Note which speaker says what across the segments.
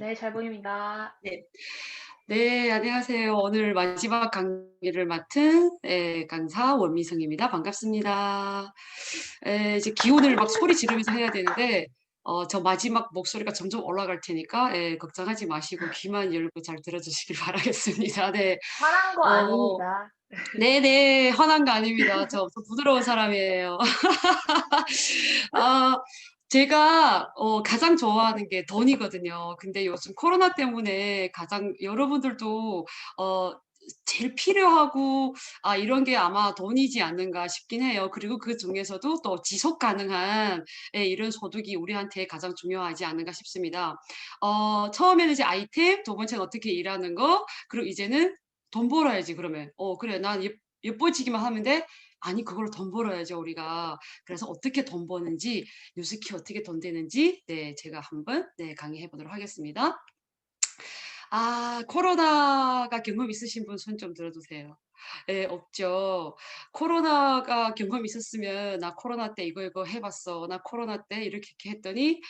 Speaker 1: 네, 잘 보입니다.
Speaker 2: 네. 네, 안녕하세요. 오늘 마지막 강의를 맡은 강사 원미성입니다. 반갑습니다. 이제 기온을 막 소리 지르면서 해야 되는데 저 마지막 목소리가 점점 올라갈 테니까 걱정하지 마시고 귀만 열고 잘 들어 주시길 바라겠습니다. 네.
Speaker 1: 화난 거
Speaker 2: 어
Speaker 1: 아닙니다.
Speaker 2: 네네. 화난 거 아닙니다. 저 부드러운 사람이에요. 아 제가 가장 좋아하는 게 돈이거든요. 근데 요즘 코로나 때문에 가장 여러분들도 어 제일 필요하고 '아 이런 게 아마 돈이지 않는가.' 싶긴 해요. 그리고 그중에서도 또 지속 가능한 이런 소득이 우리한테 가장 중요하지 않은가 싶습니다. 처음에는 이제 아이템, 두 번째는 어떻게 일하는 거, 그리고 이제는 '돈 벌어야지 그러면. 그래 난 예뻐지기만 하면 돼?' 아니 그걸로 돈 벌어야죠 우리가. 그래서 어떻게 돈 버는지, 뉴스키 어떻게 돈 되는지 제가 한번 강의해 보도록 하겠습니다. 코로나가 경험 있으신 분 손 좀 들어 주세요. 예 없죠. 코로나가 경험 있었으면 "나 코로나 때 이거 해 봤어. 나 코로나 때 이렇게 했더니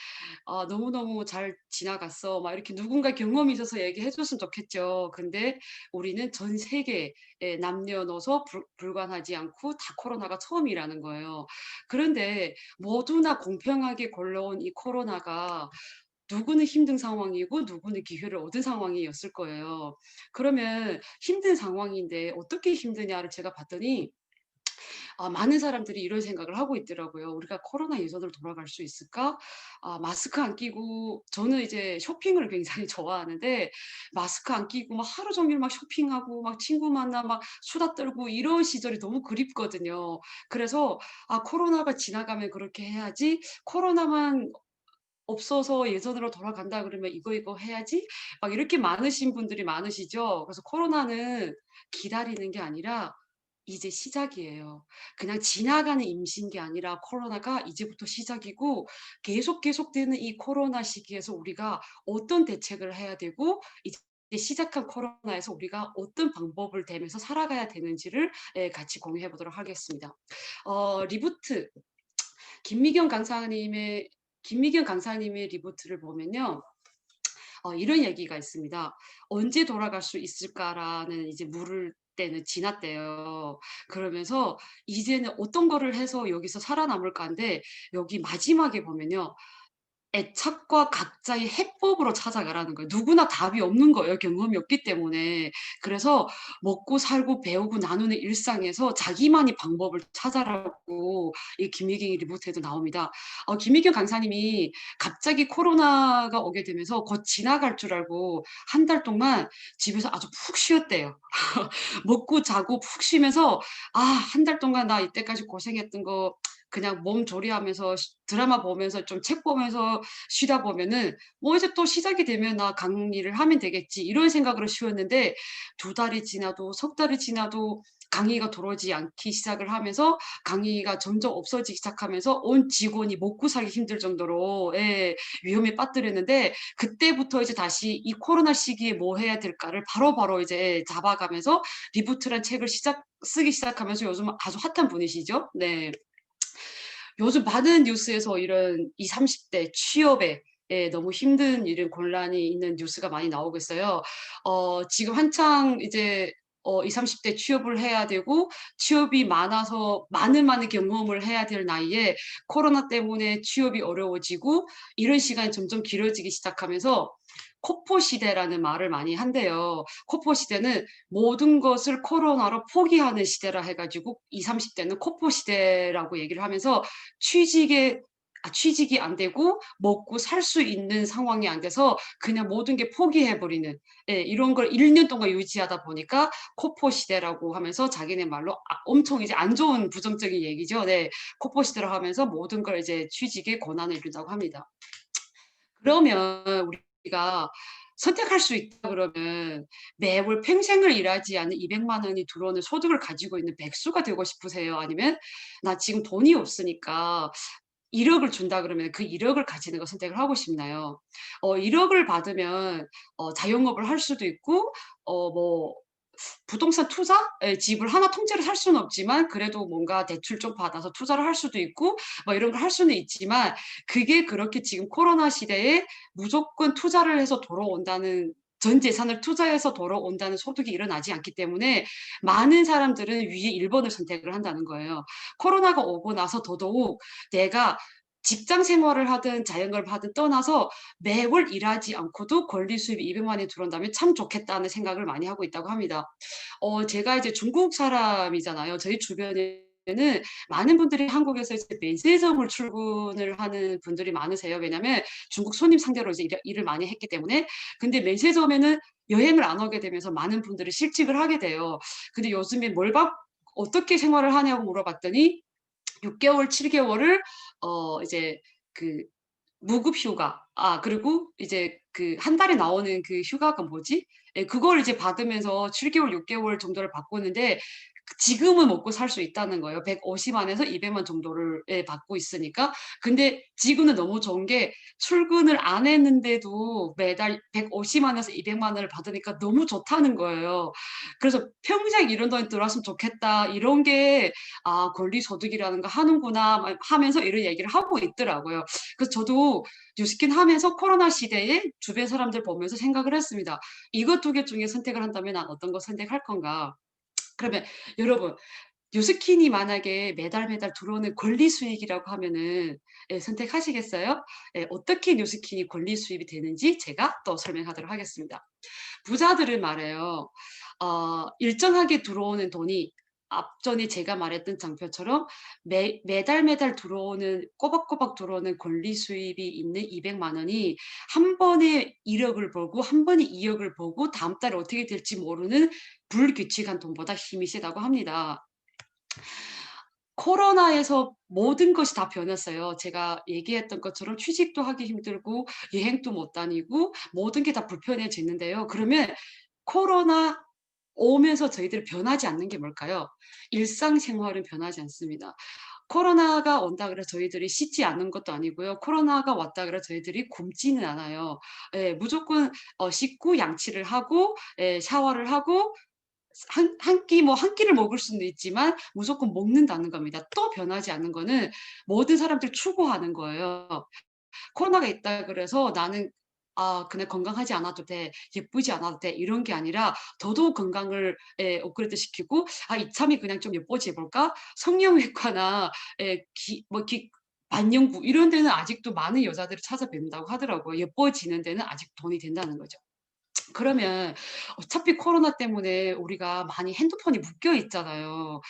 Speaker 2: 너무너무 잘 지나갔어." 막 이렇게 누군가 경험이 있어서 얘기해 줬으면 좋겠죠. 근데 우리는 전 세계에 남녀노소 불관하지 않고 다 코로나가 처음이라는 거예요. 그런데 모두나 공평하게 걸러온 이 코로나가 누구는 힘든 상황이고 누구는 기회를 얻은 상황이었을 거예요. 그러면 힘든 상황인데 어떻게 힘드냐를 제가 봤더니 많은 사람들이 이런 생각을 하고 있더라고요. '우리가 코로나 예전으로 돌아갈 수 있을까?' 마스크 안 끼고, 저는 이제 쇼핑을 굉장히 좋아하는데 마스크 안 끼고 막 하루 종일 막 쇼핑하고 막 친구 만나 막 수다 떨고 이런 시절이 너무 그립거든요. 그래서 '아 코로나가 지나가면 그렇게 해야지. 코로나만 없어서 예전으로 돌아간다 그러면 이거 해야지.' 막 이렇게 많으신 분들이 많으시죠. 그래서 코로나는 기다리는 게 아니라 이제 시작이에요. 그냥 지나가는 임시인 게 아니라 코로나가 이제부터 시작이고, 계속되는 이 코로나 시기에서 우리가 어떤 대책을 해야 되고, 이제 시작한 코로나에서 우리가 어떤 방법을 대면서 살아가야 되는지를 같이 공유해 보도록 하겠습니다. 리부트 김미경 강사님의 김미경 강사님의 리부트를 보면요. 이런 얘기가 있습니다. "언제 돌아갈 수 있을까?"라는 이제 물을 때는 지났대요. 그러면서 이제는 어떤 거를 해서 여기서 살아남을까인데, 여기 마지막에 보면요. 애착과 각자의 해법으로 찾아가라는 거예요. 누구나 답이 없는 거예요, 경험이 없기 때문에. 그래서 먹고 살고 배우고 나누는 일상에서 자기만의 방법을 찾아라고 이 김희경의 리포트에도 나옵니다. 김희경 강사님이 갑자기 코로나가 오게 되면서 곧 지나갈 줄 알고 한 달 동안 집에서 아주 푹 쉬었대요. 먹고 자고 푹 쉬면서 '한 달 동안 나 이때까지 고생했던 거 그냥 몸 조리하면서 드라마 보면서 좀 책 보면서 쉬다 보면은 뭐 이제 또 시작이 되면 '나 강의를 하면 되겠지.' 이런 생각으로 쉬었는데, 두 달이 지나도 석 달이 지나도 강의가 들어오지 않기 시작을 하면서 강의가 점점 없어지기 시작하면서 온 직원이 먹고 살기 힘들 정도로 위험에 빠뜨렸는데, 그때부터 이제 다시 이 코로나 시기에 뭐 해야 될까를 바로바로 이제 잡아가면서 리부트란 책을 쓰기 시작하면서 요즘 아주 핫한 분이시죠. 네. 요즘 많은 뉴스에서 이런 20-30대 취업에 너무 힘든 이런 곤란이 있는 뉴스가 많이 나오고 있어요. 지금 한창 이제 20-30대 취업을 해야 되고, 취업이 많아서 많은 경험을 해야 될 나이에 코로나 때문에 취업이 어려워지고, 이런 시간이 점점 길어지기 시작하면서 코포 시대라는 말을 많이 한대요. 코포 시대는 모든 것을 코로나로 포기하는 시대라 해 가지고 20-30 대는 코포 시대라고 얘기를 하면서, 취직에 취직이 안 되고 먹고 살 수 있는 상황이 안 돼서 그냥 모든 게 포기해 버리는, 이런 걸 1년 동안 유지하다 보니까 코포 시대라고 하면서 자기네 말로 엄청 이제 안 좋은 부정적인 얘기죠. 네. 코포 시대라고 하면서 모든 걸 이제 취직의 권한을 이룬다고 합니다. 그러면 우리가 선택할 수 있다 그러면 매월 평생을 일하지 않은 200만 원이 들어오는 소득을 가지고 있는 백수가 되고 싶으세요? 아니면 '나 지금 돈이 없으니까 1억 을 준다.' 그러면 그 1억 을 가지는 걸 선택을 하고 싶나요? 1억 을 받으면 자영업을 할 수도 있고 뭐 부동산 투자? 예, 집을 하나 통째로 살 수는 없지만 그래도 뭔가 대출 좀 받아서 투자를 할 수도 있고 뭐 이런 걸 할 수는 있지만 그게 그렇게 지금 코로나 시대에 무조건 투자를 해서 돌아온다는 전 재산을 투자해서 돌아온다는 소득이 일어나지 않기 때문에 많은 사람들은 위에 1 번을 선택을 한다는 거예요. 코로나가 오고 나서 더더욱 내가 직장 생활을 하든 자영업을 하든 떠나서 매월 일하지 않고도 권리 수입이 200만 원이 들어온다면 참 좋겠다는 생각을 많이 하고 있다고 합니다. 제가 이제 중국 사람이잖아요. 저희 주변에는 많은 분들이 한국에서 이제 면세점을 출근을 하는 분들이 많으세요. 왜냐하면 중국 손님 상대로 이제 일을 많이 했기 때문에. 근데 면세점에는 여행을 안 오게 되면서 많은 분들이 실직을 하게 돼요. 근데 요즘에 어떻게 생활을 하냐고 물어봤더니 6 개월, 7 개월을 이제 그 무급 휴가. 그리고 이제 그 한 달에 나오는 그 휴가가 뭐지? 예, 그걸 이제 받으면서 7 개월, 6 개월 정도를 바꾸는데 지금은 먹고 살 수 있다는 거예요. 150만 에서 200만 정도를 예 받고 있으니까. 근데 지금은 너무 좋은 게 출근을 안 했는데도 매달 150만 에서 200만 원을 받으니까 너무 좋다는 거예요. 그래서 '평생 이런 돈이 들어왔으면 좋겠다.' 이런 게 '권리소득이라는 거 하는구나.' 막 하면서 이런 얘기를 하고 있더라고요. 그래서 저도 뉴스킨 하면서 코로나 시대에 주변 사람들 보면서 생각을 했습니다. '이거 두 개 중에 선택을 한다면 난 어떤 거 선택할 건가?' 그러면 여러분 뉴스킨이 만약에 매달 매달 들어오는 권리 수익이라고 하면은 예 선택하시겠어요? 예, 어떻게 뉴스킨이 권리 수입이 되는지 제가 또 설명하도록 하겠습니다. 부자들은 말이에요. 일정하게 들어오는 돈이 앞전에 제가 말했던 장표처럼 매달 매달 들어오는 꼬박꼬박 들어오는 권리 수입이 있는 200만 원이 한 번에 1 억을 벌고 한 번에 2 억을 벌고 다음 달에 어떻게 될지 모르는 불규칙한 돈보다 힘이 세다고 합니다. 코로나에서 모든 것이 다 변했어요. 제가 얘기했던 것처럼 취직도 하기 힘들고 여행도 못 다니고 모든 게 다 불편해졌는데요. 그러면 코로나 오면서 저희들이 변하지 않는 게 뭘까요? 일상생활은 변하지 않습니다. 코로나가 온다 그래서 저희들이 씻지 않는 것도 아니고요. 코로나가 왔다 그래서 저희들이 굶지는 않아요. 예, 무조건 씻고 양치를 하고 예, 샤워를 하고 한 끼를 먹을 수는 있지만 무조건 먹는다는 겁니다. 또 변하지 않는 거는 모든 사람들이 추구하는 거예요. 코로나가 있다 그래서 '나는 그냥 건강하지 않아도 돼. 예쁘지 않아도 돼.' 이런 게 아니라 더더욱 건강을 예 업그레이드 시키고 '아 이참에 그냥 좀 예뻐져 볼까?' 성형외과나 예 반영구 이런 데는 아직도 많은 여자들을 찾아뵙는다고 하더라고요. 예뻐지는 데는 아직 돈이 된다는 거죠. 그러면 어차피 코로나 때문에 우리가 많이 핸드폰이 묶여 있잖아요.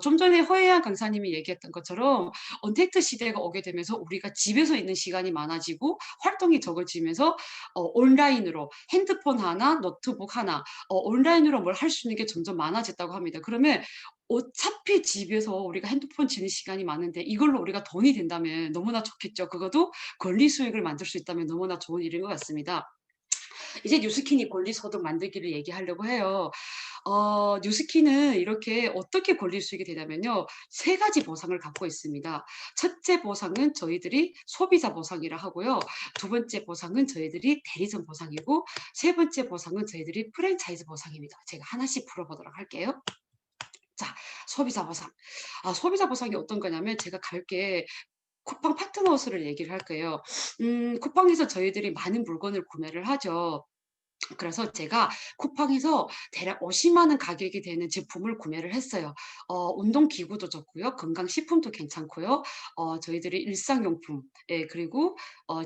Speaker 2: 좀 전에 허혜연 강사님이 얘기했던 것처럼 언택트 시대가 오게 되면서 우리가 집에서 있는 시간이 많아지고 활동이 적어지면서 온라인으로 핸드폰 하나, 노트북 하나 온라인으로 뭘 할 수 있는 게 점점 많아졌다고 합니다. 그러면 어차피 집에서 우리가 핸드폰 치는 시간이 많은데 이걸로 우리가 돈이 된다면 너무나 좋겠죠. 그것도 권리 수익을 만들 수 있다면 너무나 좋은 일인 것 같습니다. 이제 뉴스킨이 권리소득 만들기를 얘기하려고 해요. 뉴스킨은 이렇게 어떻게 권리 수익이 되냐면요. 3 가지 보상을 갖고 있습니다. 첫째 보상은 저희들이 소비자 보상이라 하고요. 두 번째 보상은 저희들이 대리점 보상이고 세 번째 보상은 저희들이 프랜차이즈 보상입니다. 제가 하나씩 풀어보도록 할게요. 자, 소비자 보상. 소비자 보상이 어떤 거냐면 제가 갈게 쿠팡 파트너스를 얘기를 할 거예요. 쿠팡에서 저희들이 많은 물건을 구매를 하죠. 그래서 제가 쿠팡에서 대략 50만 원 가격이 되는 제품을 구매를 했어요. 운동기구도 좋고요. 건강식품도 괜찮고요. 저희들이 일상용품 예 그리고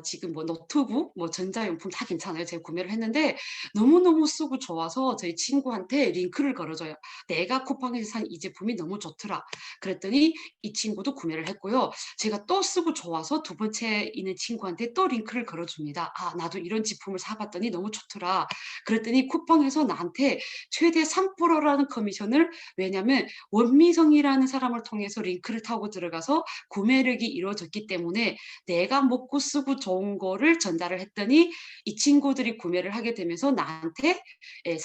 Speaker 2: 지금 뭐 노트북 뭐 전자용품 다 괜찮아요. 제가 구매를 했는데 너무너무 쓰고 좋아서 저희 친구한테 링크를 걸어 줘요. "내가 쿠팡에서 산 이 제품이 너무 좋더라." 그랬더니 이 친구도 구매를 했고요. 제가 또 쓰고 좋아서 두 번째 있는 친구한테 또 링크를 걸어 줍니다. 나도 이런 제품을 사 봤더니 너무 좋더라." 그랬더니 쿠팡에서 나한테 최대 3%라는 커미션을 왜냐면 원미성이라는 사람을 통해서 링크를 타고 들어가서 구매력이 이루어졌기 때문에 내가 먹고 쓰고 좋은 거를 전달을 했더니 이 친구들이 구매를 하게 되면서 나한테 예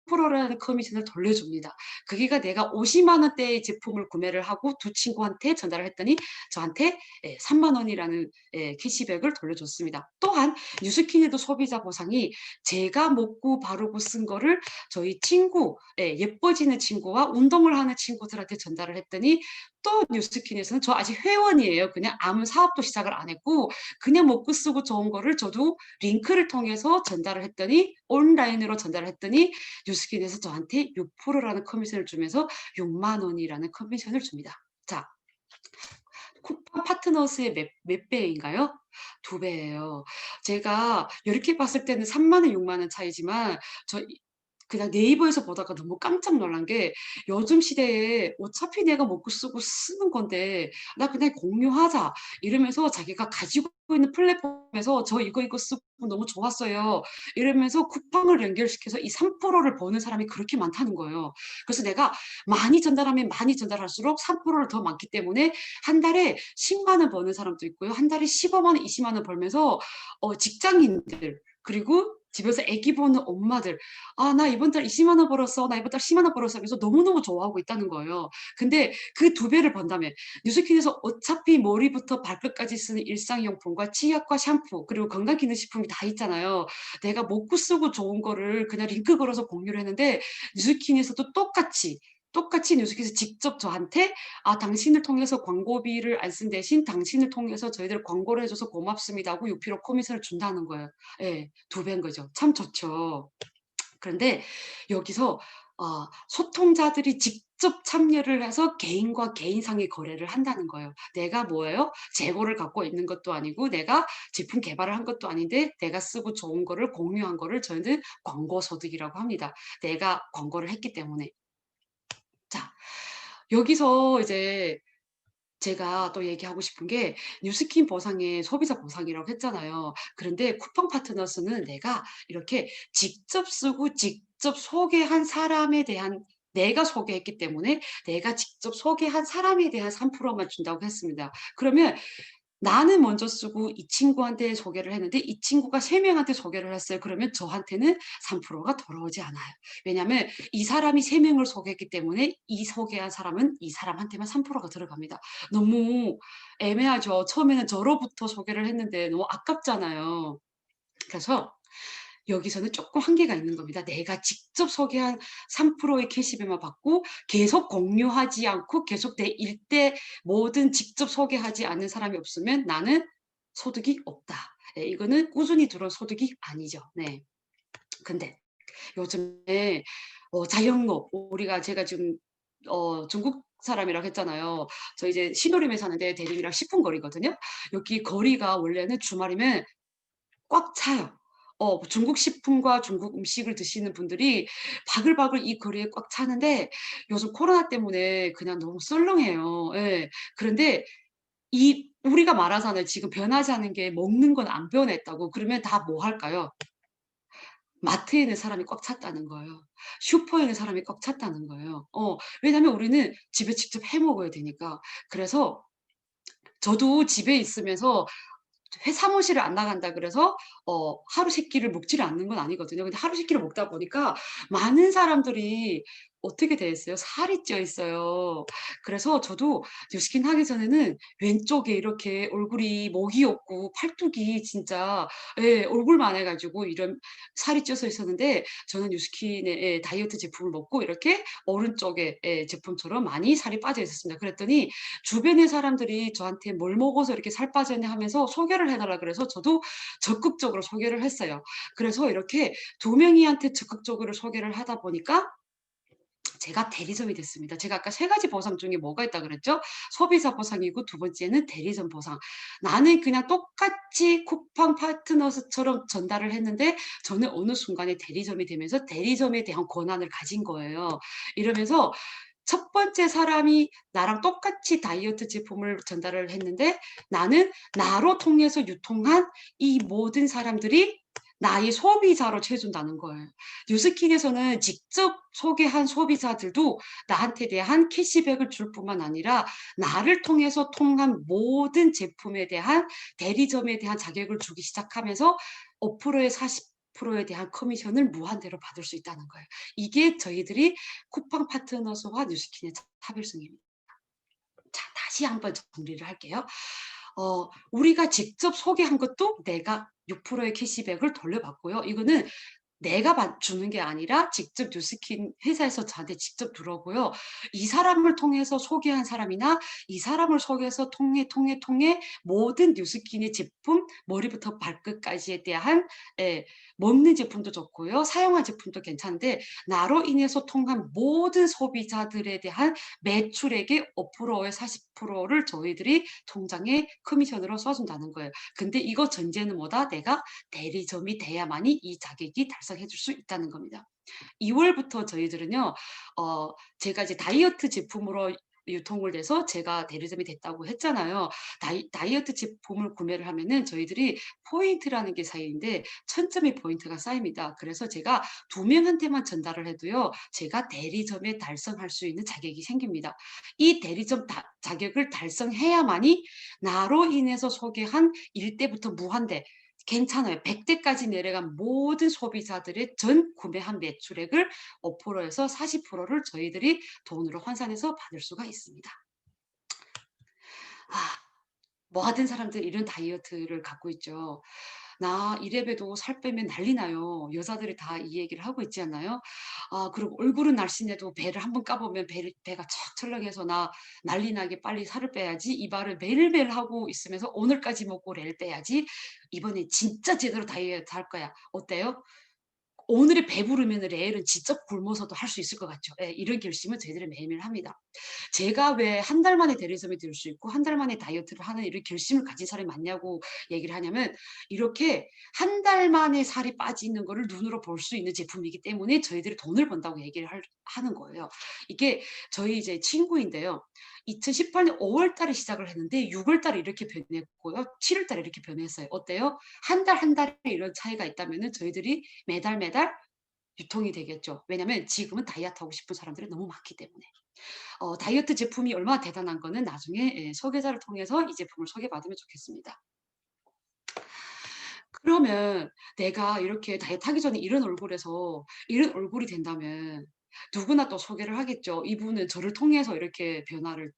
Speaker 2: 3%라는 커미션을 돌려줍니다. 그게가 내가 50만 원대의 제품을 구매를 하고 두 친구한테 전달을 했더니 저한테 3만 원이라는 캐시백을 돌려줬습니다. 또한 뉴스킨에도 소비자 보상이 제가 먹고 바르고 쓴 거를 저희 친구, 예뻐지는 친구와 운동을 하는 친구들한테 전달을 했더니 또 뉴스킨에서는 저 아직 회원이에요. 그냥 아무 사업도 시작을 안 했고 그냥 먹고 쓰고 좋은 거를 저도 링크를 통해서 전달을 했더니 온라인으로 전달을 했더니 뉴스킨에서 저한테 6%라는 커미션을 주면서 6만 원이라는 커미션을 줍니다. 자, 쿠팡 파트너스의 몇 배인가요? 2배예요. 제가 이렇게 봤을 때는 3만 원, 6만 원 차이지만 저 그냥 네이버에서 보다가 너무 깜짝 놀란 게 요즘 시대에 어차피 내가 먹고 쓰고 쓰는 건데 '나 그냥 공유하자.' 이러면서 자기가 가지고 있는 플랫폼에서 "저 이거 쓰고 너무 좋았어요." 이러면서 쿠팡을 연결시켜서 이 3%를 버는 사람이 그렇게 많다는 거예요. 그래서 내가 많이 전달하면 많이 전달할수록 3%를 더 많기 때문에 한 달에 10만 원 버는 사람도 있고요. 한 달에 15만 원, 20만 원 벌면서 직장인들 그리고 집에서 아기 보는 엄마들 "아 나 이번 달 20만 원 벌었어. 나 이번 달 10만 원 벌었어." 하면서 너무너무 좋아하고 있다는 거예요. 근데 그 2배를 번다면 뉴스킨에서 어차피 머리부터 발끝까지 쓰는 일상용품과 치약과 샴푸 그리고 건강기능식품이 다 있잖아요. 내가 먹고 쓰고 좋은 거를 그냥 링크 걸어서 공유를 했는데 뉴스킨에서도 똑같이 뉴스킨에서 직접 저한테 "아 당신을 통해서 광고비를 안 쓴 대신 당신을 통해서 저희들 광고를 해 줘서 고맙습니다." 하고 6% 커미션을 준다는 거예요. 예. 2배인 거죠. 참 좋죠. 그런데 여기서 소통자들이 직접 참여를 해서 개인과 개인 상의 거래를 한다는 거예요. 내가 뭐예요? 재고를 갖고 있는 것도 아니고 내가 제품 개발을 한 것도 아닌데 내가 쓰고 좋은 거를 공유한 거를 저희는 광고 소득이라고 합니다. 내가 광고를 했기 때문에. 자, 여기서 이제 제가 또 얘기하고 싶은 게 뉴스킨 보상에 소비자 보상이라고 했잖아요. 그런데 쿠팡 파트너스는 내가 이렇게 직접 쓰고 직접 소개한 사람에 대한 내가 소개했기 때문에 내가 직접 소개한 사람에 대한 3%만 준다고 했습니다. 그러면 나는 먼저 쓰고 이 친구한테 소개를 했는데 이 친구가 3 명한테 소개를 했어요. 그러면 저한테는 3%가 돌아오지 않아요. 왜냐하면 이 사람이 3 명을 소개했기 때문에 이 소개한 사람은 이 사람한테만 3%가 들어갑니다. 너무 애매하죠. 처음에는 저로부터 소개를 했는데 너무 아깝잖아요. 그래서 여기서는 쪼끔 한계가 있는 겁니다. 내가 직접 소개한 3%의 캐시백만 받고 계속 공유하지 않고 계속 내 일대 뭐든 직접 소개하지 않는 사람이 없으면 나는 소득이 없다. 예, 이거는 꾸준히 들어온 소득이 아니죠. 네. 근데 요즘에 자영업 제가 지금 중국 사람이라고 했잖아요. 저 이제 신도림에 사는데 대림이랑 10분 거리거든요. 여기 거리가 원래는 주말이면 꽉 차요. 중국 식품과 중국 음식을 드시는 분들이 바글바글 이 거리에 꽉 차는데 요즘 코로나 때문에 그냥 너무 썰렁해요. 예. 그런데 이 우리가 말하잖아요. 지금 변하지 않은 게 먹는 건 안 변했다고. 그러면 다 뭐 할까요? 마트에 있는 사람이 꽉 찼다는 거예요. 슈퍼에 있는 사람이 꽉 찼다는 거예요. 왜냐하면 우리는 집에 직접 해 먹어야 되니까. 그래서 저도 집에 있으면서 사무실을 안 나간다 그래서 하루 3 끼를 먹지를 않는 건 아니거든요. 근데 하루 3 끼를 먹다 보니까 많은 사람들이 어떻게 돼 있어요? 살이 쪄 있어요. 그래서 저도 뉴스킨 하기 전에는 왼쪽에 이렇게 얼굴이 목이 없고 팔뚝이 진짜 얼굴만 해 가지고 이런 살이 쪄서 있었는데 저는 뉴스킨의 다이어트 제품을 먹고 이렇게 오른쪽에 제품처럼 많이 살이 빠져 있었습니다. 그랬더니 주변의 사람들이 저한테 "뭘 먹어서 이렇게 살 빠졌냐." 하면서 소개를 해 달라 그래서 저도 적극적으로 소개를 했어요. 그래서 이렇게 2명이한테 적극적으로 소개를 하다 보니까 제가 대리점이 됐습니다. 제가 아까 3 가지 보상 중에 뭐가 있다 그랬죠? 소비자 보상이고 두 번째는 대리점 보상. 나는 그냥 똑같이 쿠팡 파트너스처럼 전달을 했는데 저는 어느 순간에 대리점이 되면서 대리점에 대한 권한을 가진 거예요. 이러면서 첫 번째 사람이 나랑 똑같이 다이어트 제품을 전달을 했는데 나는 나로 통해서 유통한 이 모든 사람들이 나의 소비자로 채준다는 거예요. 뉴스킨에서는 직접 소개한 소비자들도 나한테 대한 캐시백을 줄 뿐만 아니라 나를 통해서 통한 모든 제품에 대한 대리점에 대한 자격을 주기 시작하면서 5%에 40 6%에 대한 커미션을 무한대로 받을 수 있다는 거예요. 이게 저희들이 쿠팡 파트너스와 뉴스킨의 차별성입니다. 자, 다시 한번 정리를 할게요. 우리가 직접 소개한 것도 내가 6%의 캐시백을 돌려받고요. 이거는 내가 주는 게 아니라 직접 뉴스킨 회사에서 저한테 직접 들어오고요. 이 사람을 통해서 소개한 사람이나 이 사람을 소개해서 통해 모든 뉴스킨의 제품 머리부터 발끝까지에 대한 예, 먹는 제품도 좋고요. 사용한 제품도 괜찮은데 나로 인해서 통한 모든 소비자들에 대한 매출액의 5%에 40%를 저희들이 통장에 커미션으로 써준다는 거예요. 근데 이거 전제는 뭐다? 내가 대리점이 돼야만이 이 자격이 달성해 줄 수 있다는 겁니다. 2월부터 저희들은요. 제가 이제 다이어트 제품으로 유통을 돼서 제가 대리점이 됐다고 했잖아요. 다이어트 제품을 구매를 하면은 저희들이 포인트라는 게 쌓이는데 1,000점의 포인트가 쌓입니다. 그래서 제가 2명한테만 전달을 해도요. 제가 대리점에 달성할 수 있는 자격이 생깁니다. 이 대리점 자격을 달성해야만이 나로 인해서 소개한 1 대부터 무한대 괜찮아요. 100 대까지 내려간 모든 소비자들의 전 구매한 매출액을 5%에서 40%를 저희들이 돈으로 환산해서 받을 수가 있습니다. 아, 모든 사람들이 이런 다이어트를 갖고 있죠. "나 이래봬도 살 빼면 난리 나요." 여자들이 다 이 얘기를 하고 있지 않나요? 그리고 얼굴은 날씬해도 배를 한번 까 보면 배가 척 철렁해서 "나 난리 나게 빨리 살을 빼야지." 이 말을 매일매일 하고 있으면서 "오늘까지 먹고 내일 빼야지. 이번에 진짜 제대로 다이어트 할 거야." 어때요? 오늘이 배부르면은 내일은 진짜 굶어서도 할 수 있을 것 같죠. 예, 이런 결심은 저희들이 매일매일 합니다. 제가 왜 한 달 만에 대리점이 될 수 있고 한 달 만에 다이어트를 하는 이런 결심을 가진 사람이 많냐고 얘기를 하냐면 이렇게 한 달 만에 살이 빠지는 거를 눈으로 볼 수 있는 제품이기 때문에 저희들이 돈을 번다고 얘기를 하는 거예요. 이게 저희 이제 친구인데요. 2018년 5월 달에 시작을 했는데 6월 달에 이렇게 변했고요. 7월 달에 이렇게 변했어요. 어때요? 한 달 한 달에 이런 차이가 있다면은 저희들이 매달 유통이 되겠죠. 왜냐면 지금은 다이어트 하고 싶은 사람들이 너무 많기 때문에. 다이어트 제품이 얼마나 대단한 거는 나중에 소개자를 통해서 이 제품을 소개받으면 좋겠습니다. 그러면 내가 이렇게 다이어트 하기 전에 이런 얼굴에서 이런 얼굴이 된다면 누구나 또 소개를 하겠죠. 이분은 저를 통해서 이렇게 변화를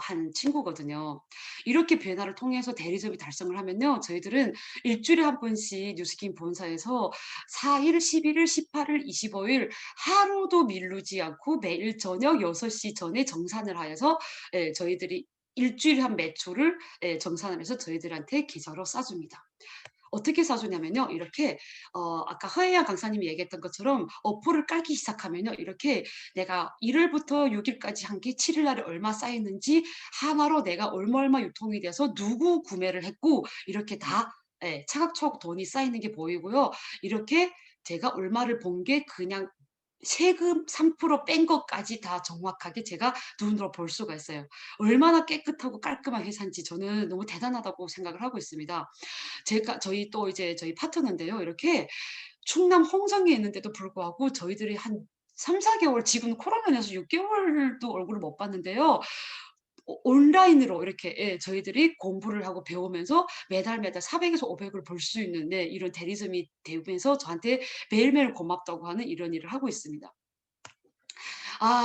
Speaker 2: 한 친구거든요. 이렇게 변화를 통해서 대리점이 달성을 하면요. 저희들은 일 주일에 한 번씩 뉴스킨 본사에서 4 일, 11 일, 18 일, 25일 하루도 미루지 않고 매일 저녁 6시 전에 정산을 하여서 저희들이 일 주일에 한 매출을 정산을 해서 저희들한테 계좌로 싸 줍니다. 어떻게 싸주냐면요. 이렇게 아까 허혜연 강사님이 얘기했던 것처럼 어플을 깔기 시작하면요. 이렇게 내가 1 월부터 6 일까지 한 게 7일 날에 얼마 쌓였는지 하나로 내가 얼마 유통이 돼서 누구 구매를 했고 이렇게 다 차곡차곡 돈이 쌓이는 게 보이고요. 이렇게 제가 얼마를 본 게 그냥 세금 3%뺀 것까지 다 정확하게 제가 눈으로 볼 수가 있어요. 얼마나 깨끗하고 깔끔한 회사인지 저는 너무 대단하다고 생각을 하고 있습니다. 제가 저희 또 이제 저희 파트너인데요. 이렇게 충남 홍성에 있는데도 불구하고 저희들이 한 3-4 개월 지금 코로나 인해서 6 개월도 얼굴을 못 봤는데요. 온라인으로 이렇게 저희들이 공부를 하고 배우면서 매달 400 에서 500을 벌 수 있는 이런 대리점이 되면서 저한테 매일매일 고맙다고 하는 이런 일을 하고 있습니다.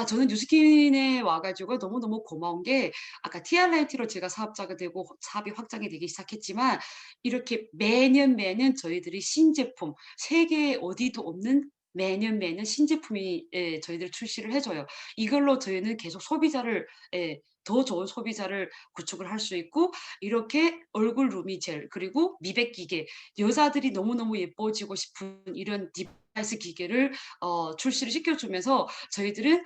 Speaker 2: 저는 뉴스킨에 와 가지고 너무너무 고마운 게 아까 TRIT로 제가 사업자가 되고 사업이 확장이 되기 시작했지만 이렇게 매년 저희들이 신제품 세계 어디도 없는 매년 신제품이 저희들 출시를 해 줘요. 이걸로 저희는 계속 소비자를 더 좋은 소비자를 구축을 할 수 있고 이렇게 얼굴 루미젤 그리고 미백 기계 여자들이 너무너무 예뻐지고 싶은 이런 디바이스 기계를 출시를 시켜 주면서 저희들은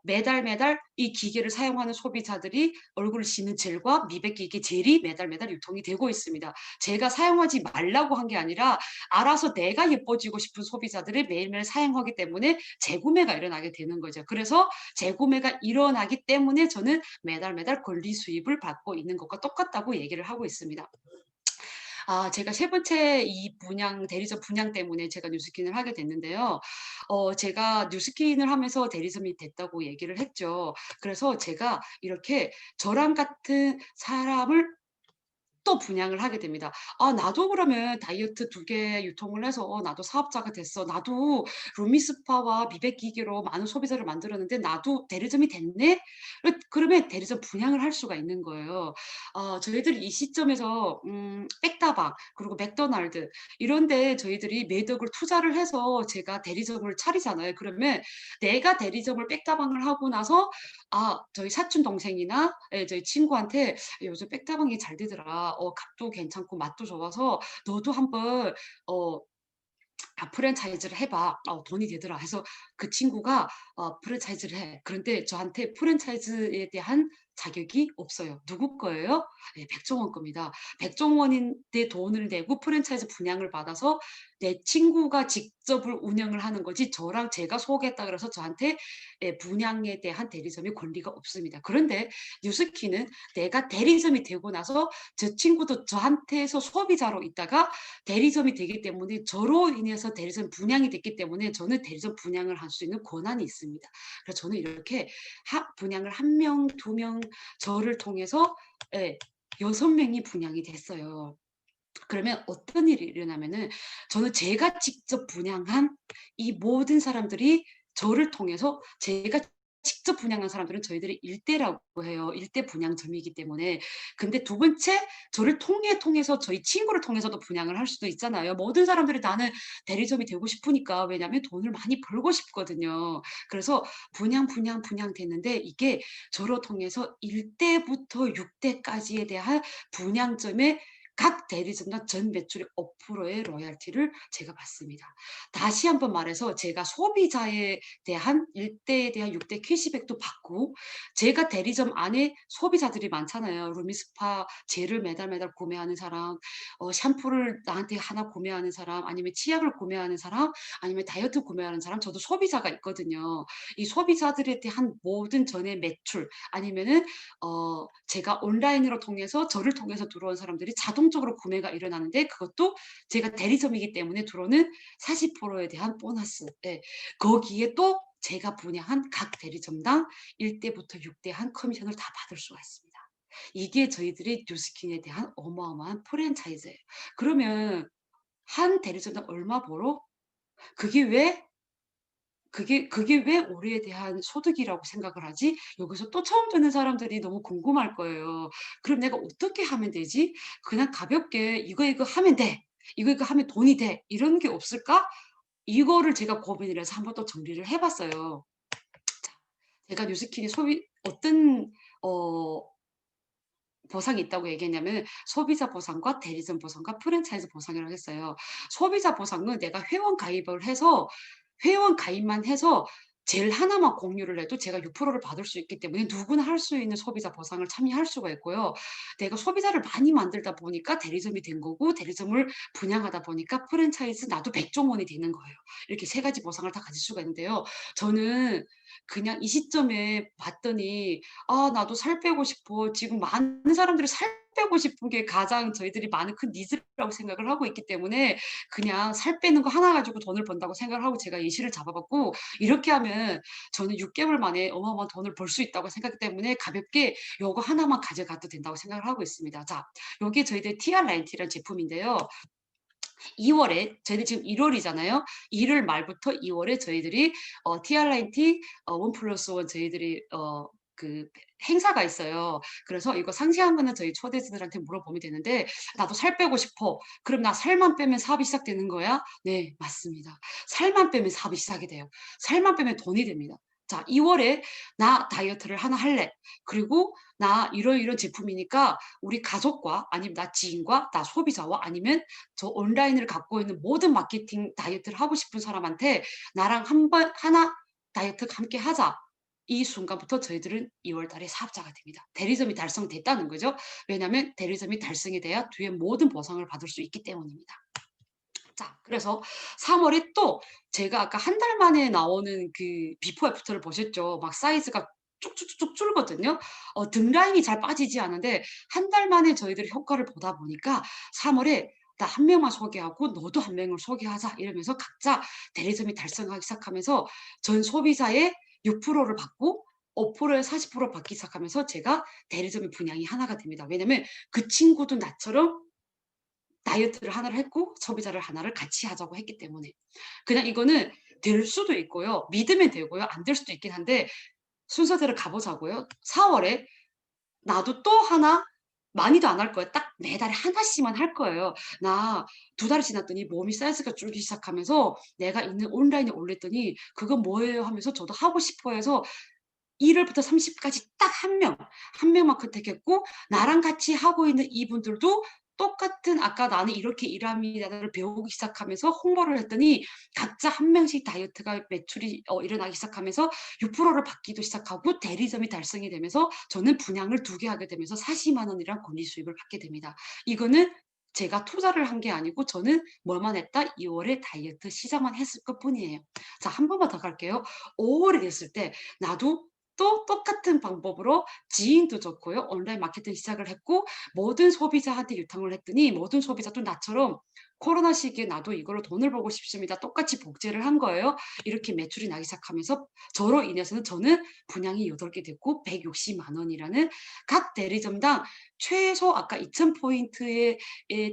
Speaker 2: 매달 이 기계를 사용하는 소비자들이 얼굴을 씻는 젤과 미백 기계 젤이 매달 유통이 되고 있습니다. 제가 사용하지 말라고 한 게 아니라 알아서 내가 예뻐지고 싶은 소비자들이 매일매일 사용하기 때문에 재구매가 일어나게 되는 거죠. 그래서 재구매가 일어나기 때문에 저는 매달 권리 수입을 받고 있는 것과 똑같다고 얘기를 하고 있습니다. 제가 세 번째 이 대리점 분양 때문에 제가 뉴스킨을 하게 됐는데요. 제가 뉴스킨을 하면서 대리점이 됐다고 얘기를 했죠. 그래서 제가 이렇게 저랑 같은 사람을 또 분양을 하게 됩니다. '아 나도 그러면 다이어트 2개 유통을 해서 나도 사업자가 됐어. 나도 루미스파와 미백 기계로 많은 소비자를 만들었는데 나도 대리점이 됐네?' 그러면 대리점 분양을 할 수가 있는 거예요. 저희들이 이 시점에서 백다방 그리고 맥도날드 이런 데 저희들이 매덕을 투자를 해서 제가 대리점을 차리잖아요. 그러면 내가 대리점을 백다방을 하고 나서 저희 사촌 동생이나 저희 친구한테 "요즘 백다방이 잘 되더라. 값도 괜찮고 맛도 좋아서 너도 한번 어 프랜차이즈를 해 봐. 돈이 되더라." 해서 그 친구가 프랜차이즈를 해. 그런데 저한테 프랜차이즈에 대한 자격이 없어요. 누구 거예요? 예, 백종원 겁니다. 백종원인데 돈을 내고 프랜차이즈 분양을 받아서 내 친구가 직접을 운영을 하는 거지 저랑 제가 소개했다 그래서 저한테 분양에 대한 대리점의 권리가 없습니다. 그런데 뉴스키는 내가 대리점이 되고 나서 저 친구도 저한테서 소비자로 있다가 대리점이 되기 때문에 저로 인해서 대리점 분양이 됐기 때문에 저는 대리점 분양을 할 수 있는 권한이 있습니다. 그래서 저는 이렇게 분양을 1 명, 2명 저를 통해서 예 6 명이 분양이 됐어요. 그러면 어떤 일이 일어나면은 저는 제가 직접 분양한 이 모든 사람들이 저를 통해서 제가 직접 분양한 사람들은 저희들이 일대라고 해요. 일대 분양점이기 때문에. 근데 두 번째 저를 통해서 저희 친구를 통해서도 분양을 할 수도 있잖아요. 모든 사람들이 나는 대리점이 되고 싶으니까 왜냐하면 돈을 많이 벌고 싶거든요. 그래서 분양 됐는데 이게 저를 통해서 1 대부터 6 대까지에 대한 분양점의 각 대리점당 전 매출의 5%의 로열티를 제가 받습니다. 다시 한번 말해서 제가 소비자에 대한 1 대에 대한 6대 캐시백도 받고 제가 대리점 안에 소비자들이 많잖아요. 루미스파 젤을 매달 구매하는 사람, 샴푸를 나한테 하나 구매하는 사람, 아니면 치약을 구매하는 사람, 아니면 다이어트 구매하는 사람, 저도 소비자가 있거든요. 이 소비자들에 대한 모든 전의 매출 아니면은 제가 온라인으로 통해서 저를 통해서 들어온 사람들이 자동적으로 구매가 일어나는데 그것도 제가 대리점이기 때문에 들어오는 40%에 대한 보너스. 예. 거기에 또 제가 분양한 각 대리점당 1 대부터 6대 한 커미션을 다 받을 수가 있습니다. 이게 저희들이 뉴스킨에 대한 어마어마한 프랜차이즈예요. 그러면 한 대리점당 얼마 벌어? 그게 왜 그게 왜 우리에 대한 소득이라고 생각을 하지? 여기서 또 처음 듣는 사람들이 너무 궁금할 거예요. '그럼 내가 어떻게 하면 되지? 그냥 가볍게 이거 하면 돼. 이거 하면 돈이 돼.' 이런 게 없을까? 이거를 제가 고민을 해서 한번 또 정리를 해 봤어요. 제가 뉴스킨이 소비 어떤 어 보상이 있다고 얘기했냐면 소비자 보상과 대리점 보상과 프랜차이즈 보상이라고 했어요. 소비자 보상은 내가 회원 가입만 해서 젤 하나만 공유를 해도 제가 6%를 받을 수 있기 때문에 누구나 할 수 있는 소비자 보상을 참여할 수가 있고요. 내가 소비자를 많이 만들다 보니까 대리점이 된 거고 대리점을 분양하다 보니까 프랜차이즈 나도 백종원이 되는 거예요. 이렇게 3 가지 보상을 다 가질 수가 있는데요. 저는 그냥 이 시점에 봤더니 '아 나도 살 빼고 싶어.' 지금 많은 사람들이 살 빼고 싶은 게 가장 저희들이 많은 큰 니즈라고 생각을 하고 있기 때문에 그냥 살 빼는 거 하나 가지고 돈을 번다고 생각을 하고 제가 예시를 잡아 봤고 이렇게 하면 저는 6 개월 만에 어마어마한 돈을 벌 수 있다고 생각하기 때문에 가볍게 요거 하나만 가져가도 된다고 생각을 하고 있습니다. 자 요게 저희들 TR90라는 제품인데요. 2 월에 저희들 지금 1 월이잖아요. 1월 말부터 2 월에 저희들이 TR90 1+1 저희들이 그 행사가 있어요. 그래서 이거 상세한 거는 저희 초대자들한테 물어보면 되는데 "나도 살 빼고 싶어." "그럼 나 살만 빼면 사업이 시작되는 거야?" 네 맞습니다. 살만 빼면 사업이 시작이 돼요. 살만 빼면 돈이 됩니다. 자 2 월에 "나 다이어트를 하나 할래. 그리고 나 이런 제품이니까 우리 가족과 아니면 나 지인과 나 소비자와 아니면 저 온라인을 갖고 있는 모든 마케팅 다이어트를 하고 싶은 사람한테 나랑 한 번 하나 다이어트 함께 하자." 이 순간부터 저희들은 2월 달에 사업자가 됩니다. 대리점이 달성됐다는 거죠. 왜냐하면 대리점이 달성이 돼야 뒤에 모든 보상을 받을 수 있기 때문입니다. 자 그래서 3 월에 또 제가 아까 한 달 만에 나오는 그 비포 애프터를 보셨죠. 막 사이즈가 쭉쭉쭉쭉 줄거든요. 등 라인이 잘 빠지지 않은데 한 달 만에 저희들이 효과를 보다 보니까 3 월에 "나 한 명만 소개하고 너도 한 명을 소개하자." 이러면서 각자 대리점이 달성하기 시작하면서 전 소비자의 6%를 받고 5%에서 40% 받기 시작하면서 제가 대리점의 분양이 하나가 됩니다. 왜냐면 그 친구도 나처럼 다이어트를 하나를 했고 소비자를 하나를 같이 하자고 했기 때문에. 그냥 이거는 될 수도 있고요. 믿으면 되고요. 안 될 수도 있긴 한데 순서대로 가 보자고요. 4 월에 나도 또 하나 많이도 안 할 거예요. 딱 매달에 하나씩만 할 거예요. 나 2 달이 지났더니 몸이 사이즈가 줄기 시작하면서 내가 있는 온라인에 올렸더니 "그거 뭐예요?" 하면서 저도 하고 싶어 해서 1 월부터 30 까지 딱 1 명, 1 명만 컨택했고 나랑 같이 하고 있는 이분들도 똑같은 아까 "나는 이렇게 일합니다."를 배우기 시작하면서 홍보를 했더니 각자 1 명씩 다이어트가 매출이 일어나기 시작하면서 6%를 받기도 시작하고 대리점이 달성이 되면서 저는 분양을 2개 하게 되면서 400,000 원이란 권리 수익을 받게 됩니다. 이거는 제가 투자를 한 게 아니고 저는 뭐만 했다? 2 월에 다이어트 시작만 했을 것뿐이에요. 자, 한 번만 더 갈게요. 5 월이 됐을 때 나도 또 똑같은 방법으로 지인도 좋고요. 온라인 마케팅 시작을 했고 모든 소비자한테 유통을 했더니 모든 소비자도 나처럼 코로나 시기에 "나도 이걸로 돈을 벌고 싶습니다." 똑같이 복제를 한 거예요. 이렇게 매출이 나기 시작하면서 저로 인해서는 저는 분양이 8개 됐고 1,600,000 원이라는 각 대리점당 최소 아까 2,000 포인트의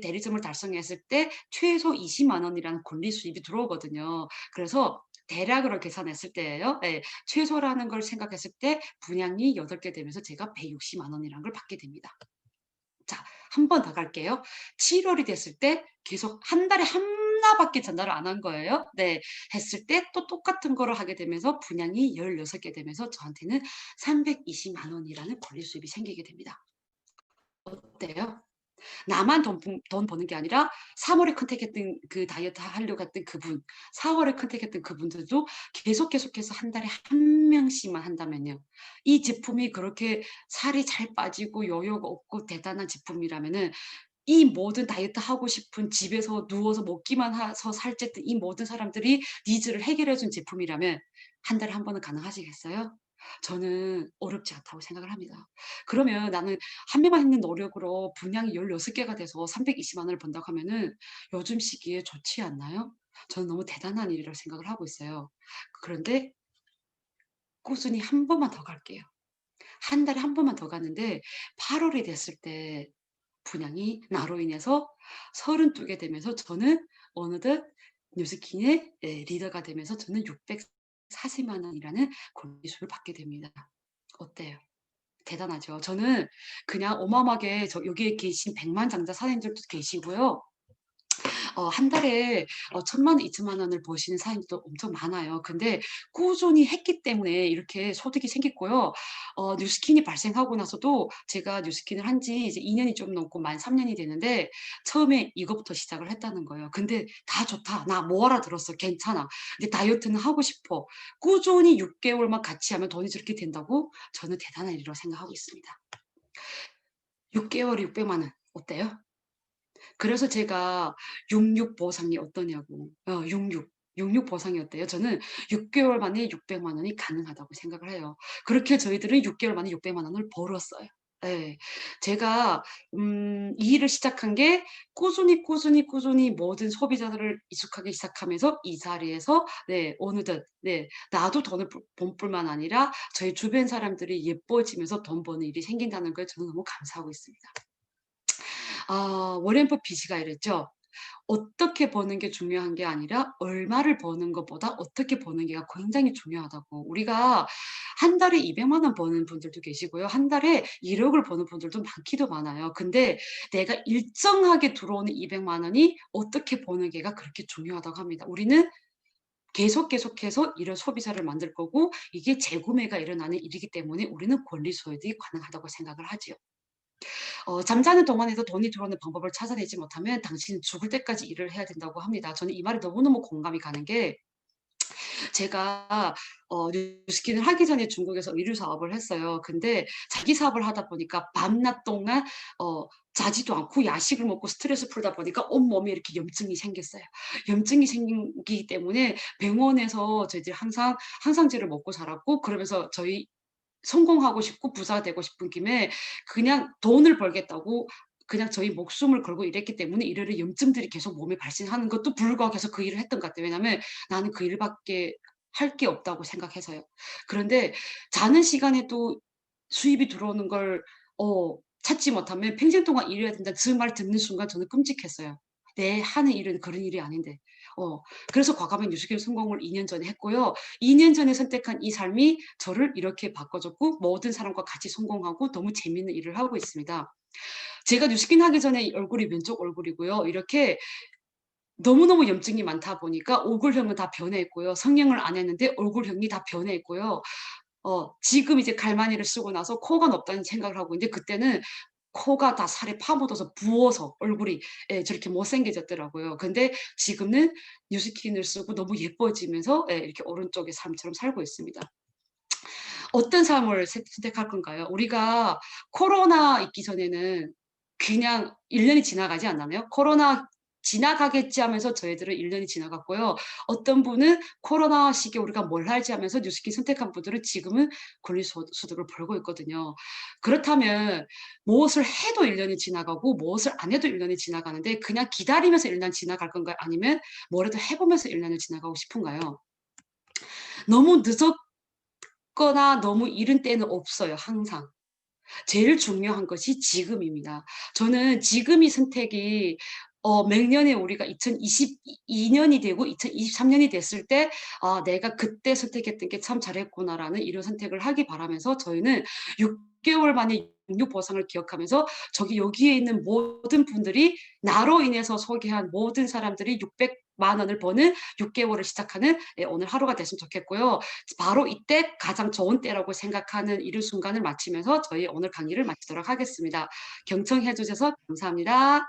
Speaker 2: 대리점을 달성했을 때 최소 200,000 원이라는 권리 수입이 들어오거든요. 그래서 대략으로 계산했을 때예요. 예. 최소라는 걸 생각했을 때 분양이 8개 되면서 제가 1,600,000 원이라는 걸 받게 됩니다. 자, 한 번 더 갈게요. 7 월이 됐을 때 계속 한 달에 하나밖에 전달을 안 한 거예요. 네. 했을 때 또 똑같은 거를 하게 되면서 분양이 16개 되면서 저한테는 3,200,000 원이라는 권리 수입이 생기게 됩니다. 어때요? 나만 돈 버는 게 아니라 3 월에 컨택했던 그 다이어트 하려고 했던 그분, 4 월에 컨택했던 그분들도 계속해서 한 달에 1 명씩만 한다면요. 이 제품이 그렇게 살이 잘 빠지고 요요가 없고 대단한 제품이라면은 이 모든 다이어트 하고 싶은 집에서 누워서 먹기만 해서 살쨌던 이 모든 사람들이 니즈를 해결해 준 제품이라면 한 달에 한 번은 가능하시겠어요? 저는 어렵지 않다고 생각을 합니다. 그러면 나는 한 명만 했는 노력으로 분량이 16 개가 돼서 3,200,000 원을 번다고 하면은 요즘 시기에 좋지 않나요? 저는 너무 대단한 일이라고 생각을 하고 있어요. 그런데 꾸준히 한 번만 더 갈게요. 한 달에 한 번만 더 가는데 8 월이 됐을 때 분양이 나로 인해서 32개 되면서 저는 어느덧 뉴스킨의 리더가 되면서 저는 640만 원이라는 권리수를 받게 됩니다. 어때요? 대단하죠. 저는 그냥 어마어마하게 여기에 계신 백만장자 사장님들도 계시고요. 한 달에 1,000만 원, 2천만 원을 버시는 사장님도 엄청 많아요. 근데 꾸준히 했기 때문에 이렇게 소득이 생겼고요. 뉴스킨이 발생하고 나서도 제가 뉴스킨을 한 지 이제 2 년이 좀 넘고 만 3 년이 되는데 처음에 이거부터 시작을 했다는 거예요. 근데 "다 좋다. 나 뭐 알아들었어. 괜찮아. 근데 다이어트는 하고 싶어." 꾸준히 6 개월만 같이 하면 돈이 저렇게 된다고? 저는 대단한 일이라고 생각하고 있습니다. 6 개월에 600만 원 어때요? 그래서 제가 66 보상이 어떠냐고. 66 보상이 어때요? 저는 6 개월 만에 600만 원이 가능하다고 생각을 해요. 그렇게 저희들은 6 개월 만에 600만 원을 벌었어요. 예. 제가 이 일을 시작한 게 꾸준히 모든 소비자들을 익숙하게 시작하면서 이 자리에서 네 어느덧 네 나도 돈을 번 뿐만 아니라 저희 주변 사람들이 예뻐지면서 돈 버는 일이 생긴다는 걸 저는 너무 감사하고 있습니다. 워렌 버핏이가 이랬죠. "어떻게 버는 게 중요한 게 아니라 얼마를 버는 것보다 어떻게 버는 게가 굉장히 중요하다."고. 우리가 한 달에 200만 원 버는 분들도 계시고요. 한 달에 1억을 버는 분들도 많기도 많아요. 근데 내가 일정하게 들어오는 200만 원이 어떻게 버는 게가 그렇게 중요하다고 합니다. 우리는 계속해서 이런 소비자를 만들 거고 이게 재구매가 일어나는 일이기 때문에 우리는 권리 소유도 가능하다고 생각을 하지요. 잠자는 동안에도 돈이 들어오는 방법을 찾아내지 못하면 당신은 죽을 때까지 일을 해야 된다고 합니다. 저는 이 말이 너무너무 공감이 가는 게 제가 뉴스킨을 하기 전에 중국에서 의류 사업을 했어요. 근데 자기 사업을 하다 보니까 밤낮 동안 자지도 않고 야식을 먹고 스트레스 풀다 보니까 온몸에 이렇게 염증이 생겼어요. 염증이 생기기 때문에 병원에서 저희들이 항상 항상제를 먹고 살았고 그러면서 저희 성공하고 싶고 부자가 되고 싶은 김에 그냥 돈을 벌겠다고 그냥 저희 목숨을 걸고 일했기 때문에 이래로 염증들이 계속 몸에 발생하는 것도 불구하고 계속 그 일을 했던 것 같아요. 왜냐하면 나는 그 일밖에 할 게 없다고 생각해서요. 그런데 자는 시간에도 수입이 들어오는 걸 찾지 못하면 평생 동안 일해야 된다는 그 말 듣는 순간 저는 끔찍했어요. 내 하는 일은 그런 일이 아닌데. 어 그래서 과감한 뉴스킬 성공을 2년 전에 했고요. 2년 전에 선택한 이 삶이 저를 이렇게 바꿔 줬고 모든 사람과 같이 성공하고 너무 재미있는 일을 하고 있습니다. 제가 뉴스킨 하기 전에 얼굴이 왼쪽 얼굴이고요. 이렇게 너무너무 염증이 많다 보니까 얼굴형은 다 변해 있고요. 성형을 안 했는데 얼굴형이 다 변해 있고요. 지금 이제 갈마니를 쓰고 나서 코가 높다는 생각을 하고 있는데 그때는 코가 다 살에 파묻어서 부어서 얼굴이 저렇게 못생겨졌더라고요. 근데 지금은 뉴스킨을 쓰고 너무 예뻐지면서 이렇게 오른쪽의 삶처럼 살고 있습니다. 어떤 삶을 선택할 건가요? 우리가 코로나 있기 전에는 그냥 1 년이 지나가지 않았나요? '코로나 지나가겠지.' 하면서 저희들은 1 년이 지나갔고요. 어떤 분은 '코로나 시기에 우리가 뭘 할지.' 하면서 뉴스킨 선택한 분들은 지금은 권리소득을 벌고 있거든요. 그렇다면 무엇을 해도 1 년이 지나가고 무엇을 안 해도 1 년이 지나가는데 그냥 기다리면서 1년 지나갈 건가요? 아니면 뭐라도 해 보면서 1 년을 지나가고 싶은가요? 너무 늦었거나 너무 이른 때는 없어요 항상. 제일 중요한 것이 지금입니다. 저는 지금이 선택이 맹년에 우리가 2022 년이 되고 2023 년이 됐을 때 '아 내가 그때 선택했던 게 참 잘했구나.'라는 이런 선택을 하기 바라면서 저희는 6 개월 만에 육류 보상을 기억하면서 여기에 있는 모든 분들이 나로 인해서 소개한 모든 사람들이 600만 원을 버는 6 개월을 시작하는 오늘 하루가 됐으면 좋겠고요. 바로 이때 가장 좋은 때라고 생각하는 이른 순간을 마치면서 저희 오늘 강의를 마치도록 하겠습니다. 경청해 주셔서 감사합니다.